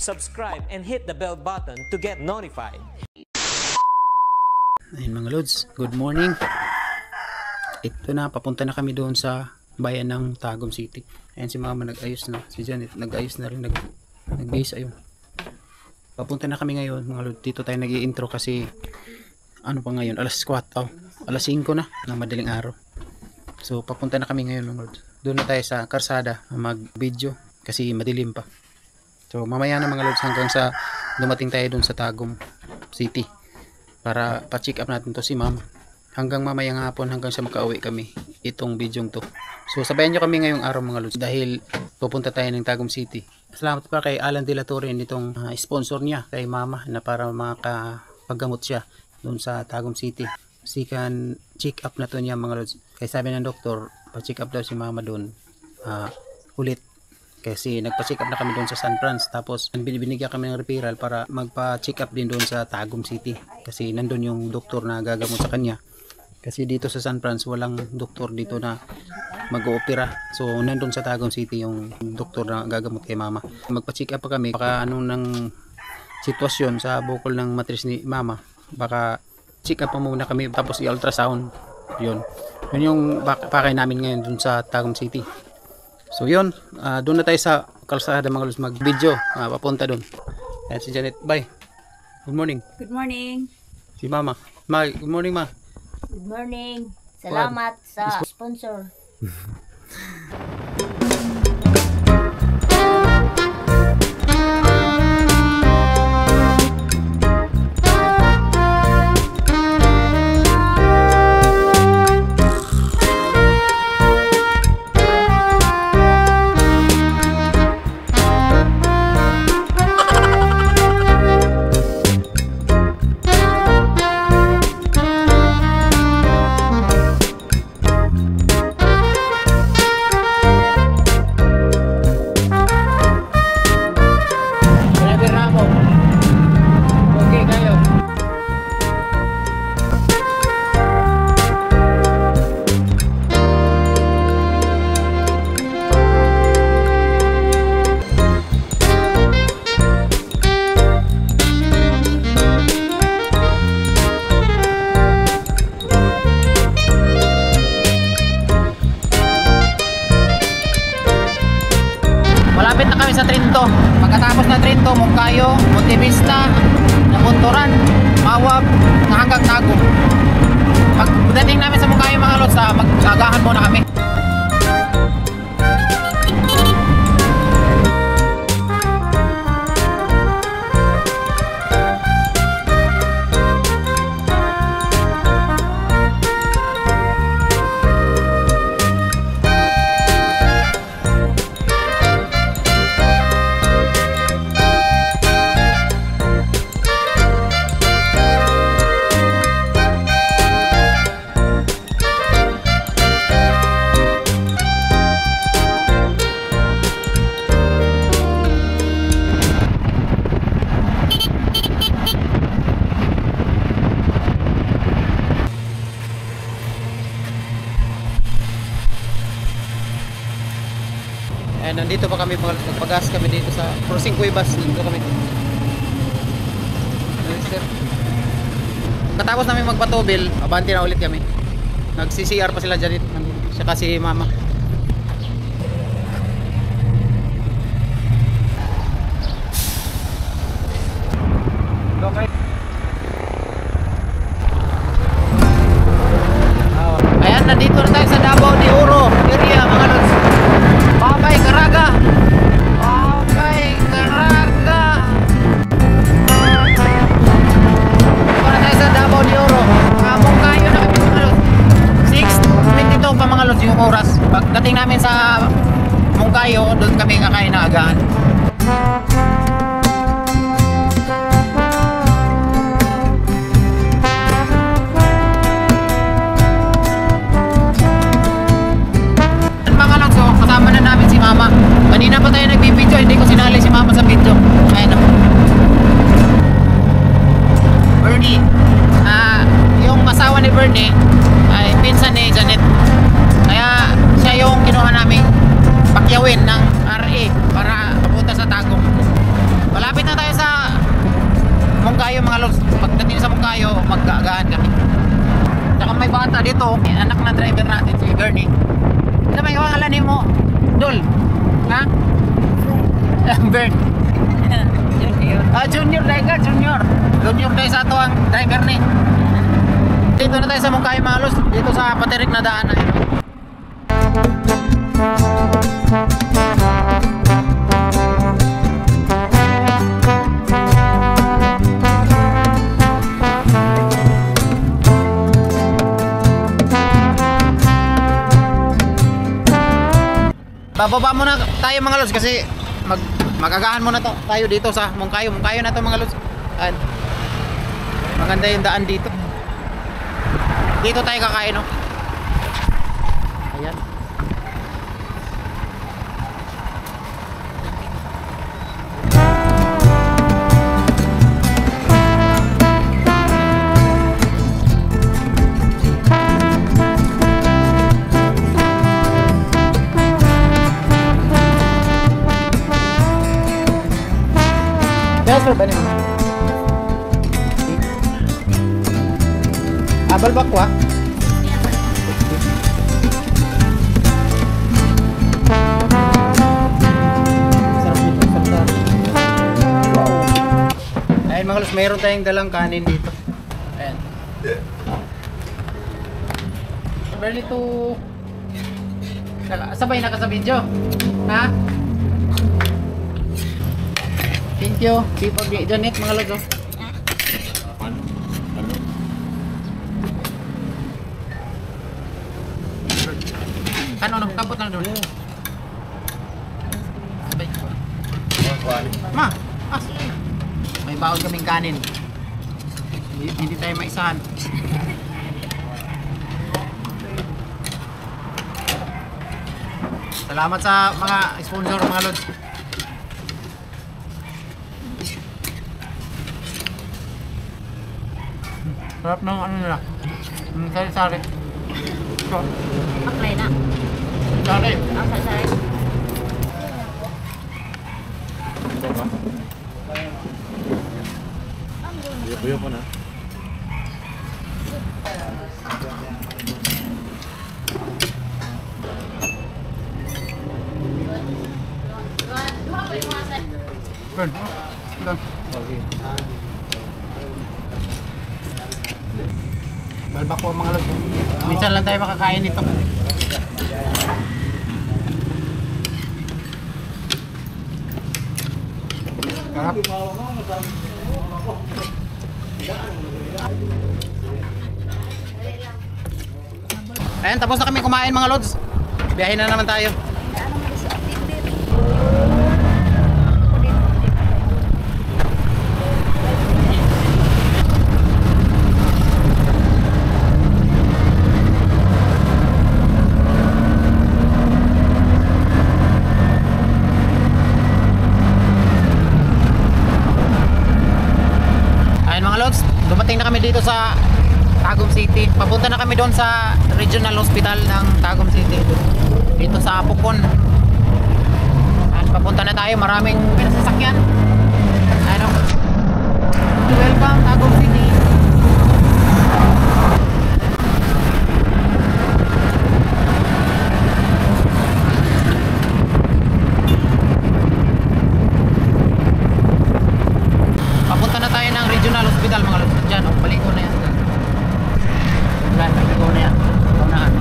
subscribe, and hit the bell button to get notified. Ayun mga lods, good morning. Ito na, papunta na kami doon sa bayan ng Tagum City. Ayan si mama nag-ayos na, si Janet nag-ayos na rin, nag-base ayun. Papunta na kami ngayon mga lods, dito tayo nag-i-intro kasi ano pa ngayon, alas 4, alas 5 na ng madaling araw. So papunta na kami ngayon mga lods. Doon na tayo sa karsada mag-video kasi madilim pa. So mamaya na mga lods hanggang sa dumating tayo doon sa Tagum City para pa-check up natin to si ma'am hanggang mamayang hapon hanggang sa makauwi kami itong video to. So sabayan nyo kami ngayong araw mga lods dahil pupunta tayo ng Tagum City. Salamat pa kay Alan De La Torre nitong sponsor niya kay mama na para makapaggamot siya doon sa Tagum City. Kasi kan check up na to niya mga lods. Kaya sabi ng doktor pa-check up daw si mama doon ulit. Kasi nagpa-check up na kami doon sa San Franz. Tapos binigyan kami ng referral para magpa-check up din doon sa Tagum City. Kasi nandun yung doktor na gagamot sa kanya. Kasi dito sa San Franz walang doktor dito na mag-oopera. So nandun sa Tagum City yung doktor na gagamot kay mama. Magpa-check up pa kami. Baka anong ng sitwasyon sa bukol ng matris ni mama. Baka check up pa muna kami tapos i-ultrasound. Yun yung pakay namin ngayon doon sa Tagum City. So yun, doon na tayo sa kalsada mga lods mag-video, papunta doon. Ayan si Janet, bye. Good morning. Good morning. Si mama. Ma, good morning ma. Good morning. Salamat sa sponsor. Malapit na kami sa Trinto. Pagkatapos ng Trinto, Moncayo, Montevista, Napunturan, Mawab, hanggang Tagum. Pagdating namin sa Moncayo mga lods, mag-agahan muna kami. And nandito pa kami, magpagas kami dito sa Crossing Cuevas. Dito kami. Katapos namin magpatubil, abanti na ulit kami. Nag-CCR pa sila dyan. Siya kasi mama. Okay. Ayan, nandito na tayo sa Davao de Oro area mga lods. Papay Caraga. Papay Caraga. Para tayo sa Davao de Oro. Moncayo na kami mga lods. 6:22 pa mga lods yung oras. Pagdating namin sa Moncayo, doon kami kakain na agahan. mga lods. Pagdating sa Mungkayo, mag-aagahan kami. Tsaka may bata dito, anak na driver natin, si Bernie. Ano ba yung pangalan mo? Dol? Ha? Bert. Junior dahil ka, Junior. Junior dahil sa ito ang driver ni. Dito na tayo sa Mungkayo mga lods. Dito sa patirik na daan na ito. Bababa muna tayo mga lods kasi magagaan muna tayo dito sa Mungkayo. Mungkayo na to mga lods. Ayan. Maganda yung daan dito. Dito tayo kakain, no? Ayan. Transfer ba niyo? Balbakwa. Ayun mga lods, mayroon tayong dalang kanin dito. Ayan. Barely to sabay naka sa video. Ha? Thank you. People Janet mga lods. Oh. Ano kabot lang doon. Ma, may baon kaming kanin. Hindi tayo maisahan. Salamat sa mga sponsor mga lods. Sarap ng ano nila. Sari-sari. Maklay na. Sari. Ang sari. Buyo po na. Good. Balbako mga lods. Minsan lang tayo makakain nito. Sarap. Ayan, tapos na kami kumain mga lods. Biyahin na naman tayo. Dumating na kami dito sa Tagum City. Papunta na kami doon sa Regional Hospital ng Tagum City. Dito sa Apokon. At papunta na tayo. Maraming pinasasakyan. Ano? Welcome Tagum City. Papunta na tayo ng Regional Hospital mga lods. Diyan, oh, balik ko na yan. Balik ko na yan. Unahan.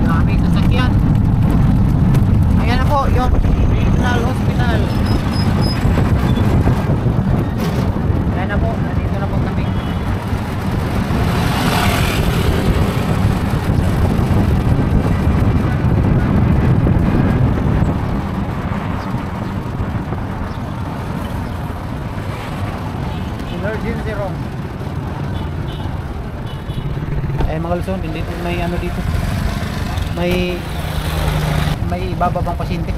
Daming sasakyan. Ayan na po, yung Regional Hospital. Ayan na po, nandito na po kami. Emergency room. Mga Luzon, dito may ano dito. May bababang pasyente.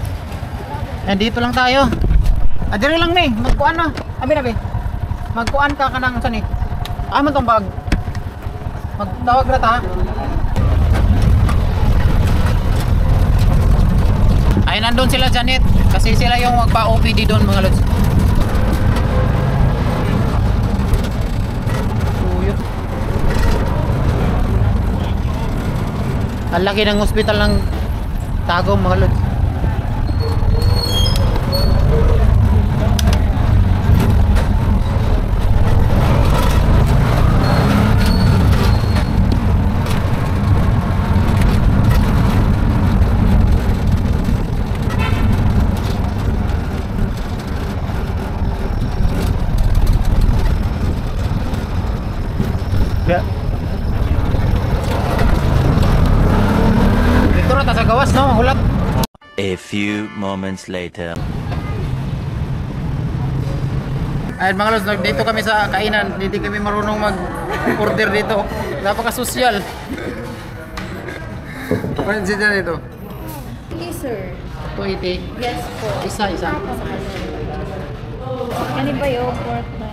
Dito lang tayo. Dire lang ni, magkuan na. Abi na be. Magkuan ka kanang saan eh. Amo tong bag. Magtawag na ta. Ay, nandun sila Janet. Kasi sila yung magpa-OPD doon mga lods. Uyok. Ang laki ng hospital ng Tagum mga lods. Dito na ta sa gawas no, hulap. A few moments later. Ayun mga lods, dito kami sa kainan. Hindi kami marunong mag-order dito. Napaka-sosyal. Ano siya dito? Yes, sir. 280. Yes po. Isa. Ano ba yung pork na?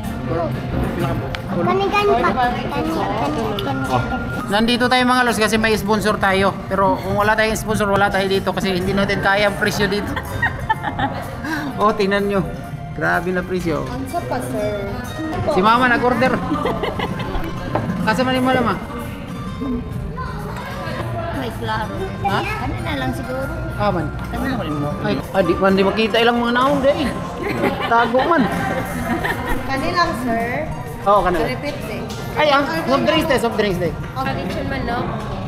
Nandito tayo mga lods kasi may sponsor tayo. Pero kung wala tayong sponsor, wala tayo dito kasi hindi natin kaya ang presyo dito. Oh, tingnan nyo. Grabe na presyo. Ang pa, sir. Si mama nag-order. Kasi mali mo naman. May klaro. Ha? Ano na lang siguro? Man. Ay, di man di makita ilang mga naong day. Tago man. Kanilang, sir. Oo, kanila. Repeat eh. Ay, soft drinks day. Lechon manok,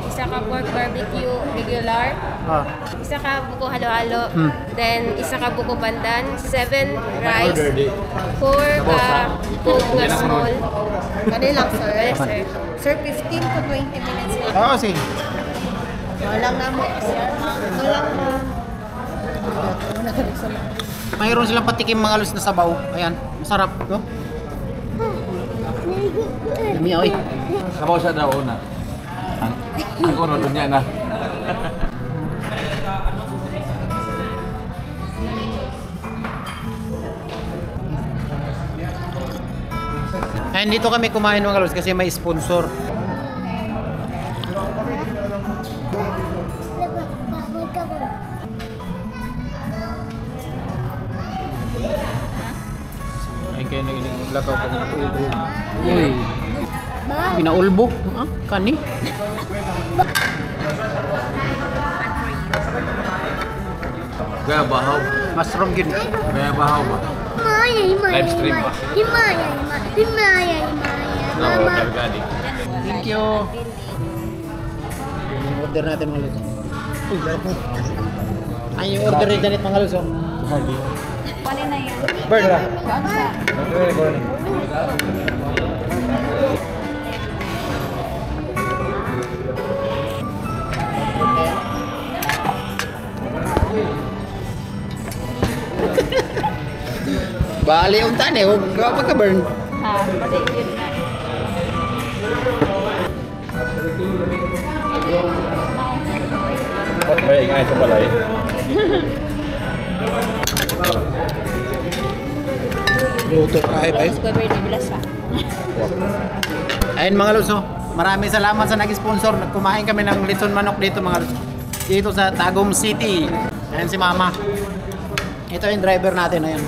isa ka pork barbecue regular, Ah. isa ka buko halo-halo, then isa ka buko pandan, 7 rice, 4 coke na small. Kanilang, sir. Yes, sir. Sir, 15 to 20 minutes lang. Oo, sige. Walang na mo, sir. Walang na. Mayroon silang patikim mga alos na sabaw. Ayan, masarap, no? Dami oy. Sabaw siya daw una. Ang uno doon niya na. Ayan, dito kami kumain mga alos kasi may sponsor. Ay, kayo naglakaw pa ng ulbo. Uy. Pinaulbo. Ah, kani? Kaya bahaw. Mushroom yun. Kaya bahaw ba? Live stream ba? No, Gargadi. Thank you. Order natin mga luso. Uy, garap. Ay, yung order ni Janet mga luso. Paano na yun? Bird ra. Bali yung tane, huwag ka pagka-burn. Ha, pati yun na. Kaya ingay sa balay. Luto kahit ay. Discover ni Blasa. Ayun mga luso, maraming salamat sa nag-sponsor. Kumain kami ng lechon manok dito mga luso. Dito sa Tagum City. Ayan si Mama. Ito yung driver natin, ayan.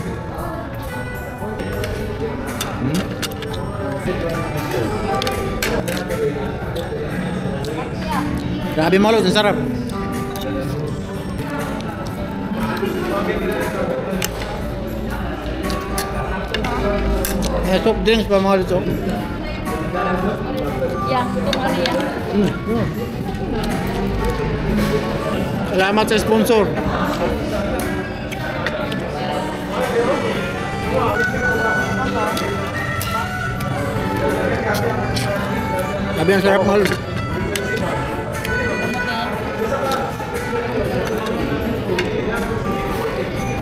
Grabe mga luso, ang sarap. Soft drinks pa mga luso. Yang, itong ano yan? Salamat sa sponsor. Sabi ang sarap mahal.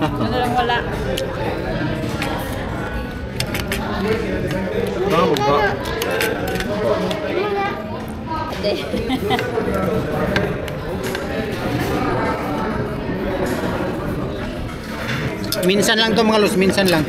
Ano lang wala. Bahaw ba? Minsan lang to mga los, minsan lang.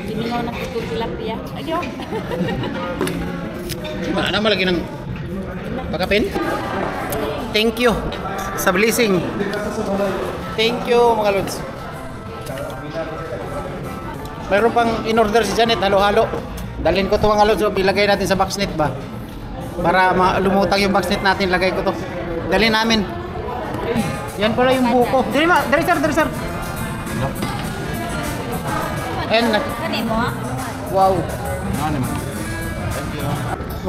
Hindi mo nakikita tilapia. Ayun. Ano malagi ng pagkapin? Thank you sa blessing. Thank you mga lods. Mayroon pang in-order si Janet, halo-halo. Dalhin ko to mga lods, so ilagay natin sa boxnet ba? Para lumutang yung boxnet natin, lagay ko to. Dalhin namin. Yan pala yung buko. Dali sir. Ayan na. Wow.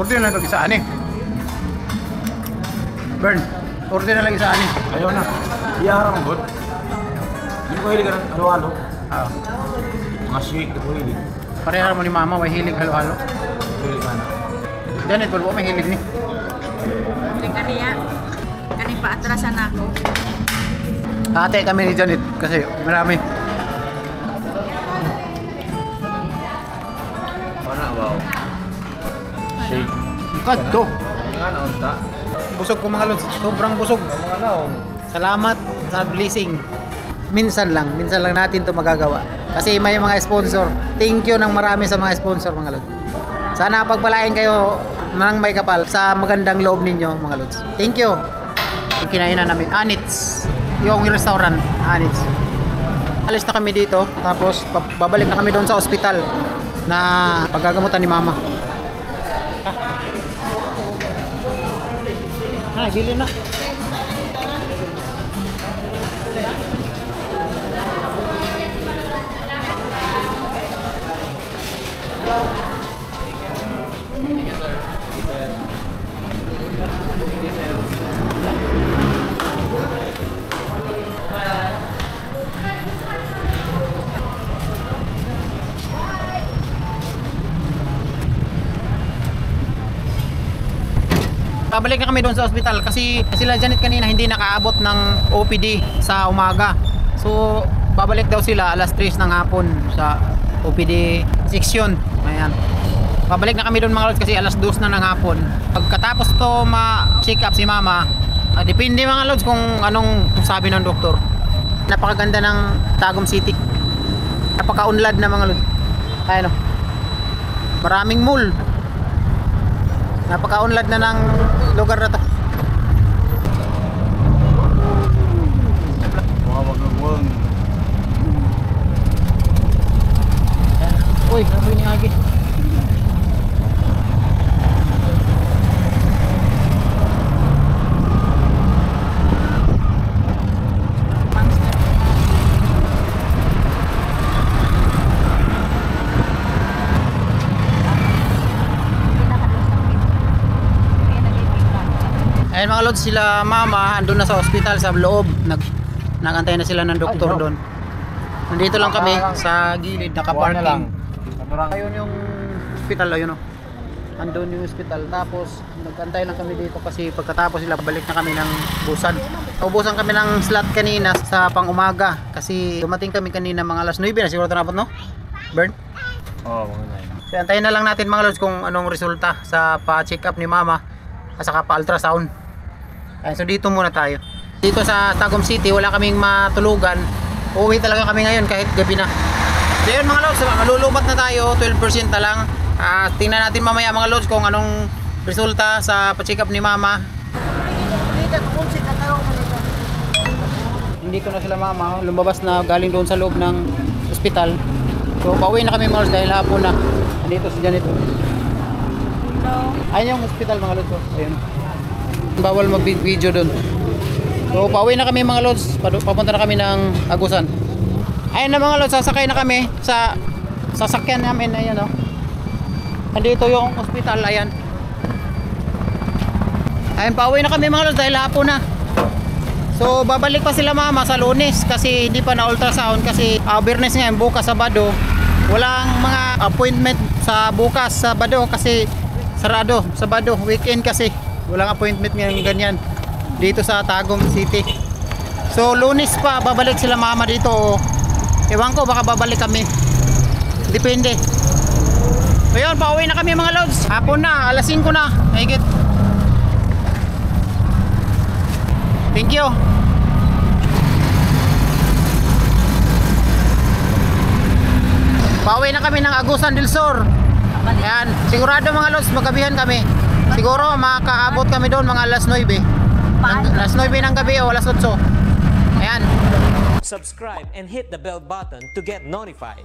Order na lang isa ani. Burn. Order na lang isa ani. Ayaw na. Iyaharap ang good. Hindi ko hilig ka ng halo-halo. Ah. Mga shake, hindi ko hilig. Pareha mo ni mama, may hilig halo-halo. Hilig ka na. Janet, wala may hilig ni. Kaniya. Kani pa atrasan ako. Ate kami ni Janet kasi marami. Mana, wow. Shake. Kadto. Nga na, unta. Busog ko mga lods, sobrang busog. Mga naon. Salamat sa blessing. Minsan lang natin to magagawa. Kasi may mga sponsor. Thank you ng marami sa mga sponsor mga lods. Sana pagpalain kayo ng may kapal sa magandang loob ninyo mga lods. Thank you. Kinainan namin Anits, yung restaurant Anits. Alis na kami dito, tapos babalik na kami doon sa ospital na paggagamutan ni mama. Bili na. Pabalik na kami doon sa ospital kasi sila Janet kanina hindi nakaabot ng OPD sa umaga. So babalik daw sila alas 3 ng hapon sa OPD section. Ayan. Pabalik na kami doon mga lods kasi alas 2 na ng hapon. Pagkatapos to ma-check up si mama, depende mga lods kung anong sabi ng doktor. Napakaganda ng Tagum City. Napaka-unlad na mga lods. Ayan o. Maraming mall. Napaka-unlad na ng lugar na to. Wawag-wag. Uy, grabe ni Agi. Ayun mga lods, sila mama andun na sa ospital sa loob. Nagantay na sila ng doktor doon. Nandito lang kami sa gilid, naka-parking. Ayun yung ospital, ayun o. Andun yung ospital. Tapos nagantay lang kami dito kasi pagkatapos sila balik na kami ng busan. Ubusan kami ng slot kanina sa pang-umaga kasi dumating kami kanina mga alas 9 na siguro ito napot, no? Burn? Oo, mga na. So antayin na lang natin mga lods kung anong resulta sa pa-check up ni mama at saka pa-ultrasound. Ayan, so dito muna tayo. Dito sa Tagum City wala kaming matulugan. Uuwi talaga kami ngayon kahit gabi na. So yun mga lods, malulubat na tayo, 12% na lang. Tingnan natin mamaya mga lods kung anong resulta sa pa-check up ni mama. Hindi ko na sila mama, lumabas na galing doon sa loob ng ospital. So pauwi na kami mga lods dahil hapon na. Nandito si Janet. Ayun yung ospital mga lods. Ayun. Bawal mag-video doon. So pauwi na kami mga lods. Papunta na kami ng Agusan. Ayun na mga lods, sasakay na kami sa sasakyan namin. Ayan o. Andito yung ospital. Ayan. Ayun, pauwi na kami mga lods dahil hapon na. So babalik pa sila mama sa Lunes kasi hindi pa na ultrasound kasi Bernes ngayon, bukas Sabado. Walang mga appointment sa bukas Sabado kasi sarado Sabado, weekend kasi. Walang appointment ngayon ganyan dito sa Tagum City. So Lunes pa babalik sila mama dito o ewan ko baka babalik kami. Depende. So yun, pauwi na kami mga lods. Hapon na, alas 5 na. Higit. Thank you. Pauwi na kami ng Agusan del Sur. Ayan, sigurado mga lods, magabihan kami. Siguro makakaabot kami doon mga alas 9. Alas 9 ng gabi o alas 8. Ayan. Subscribe and hit the bell button to get notified.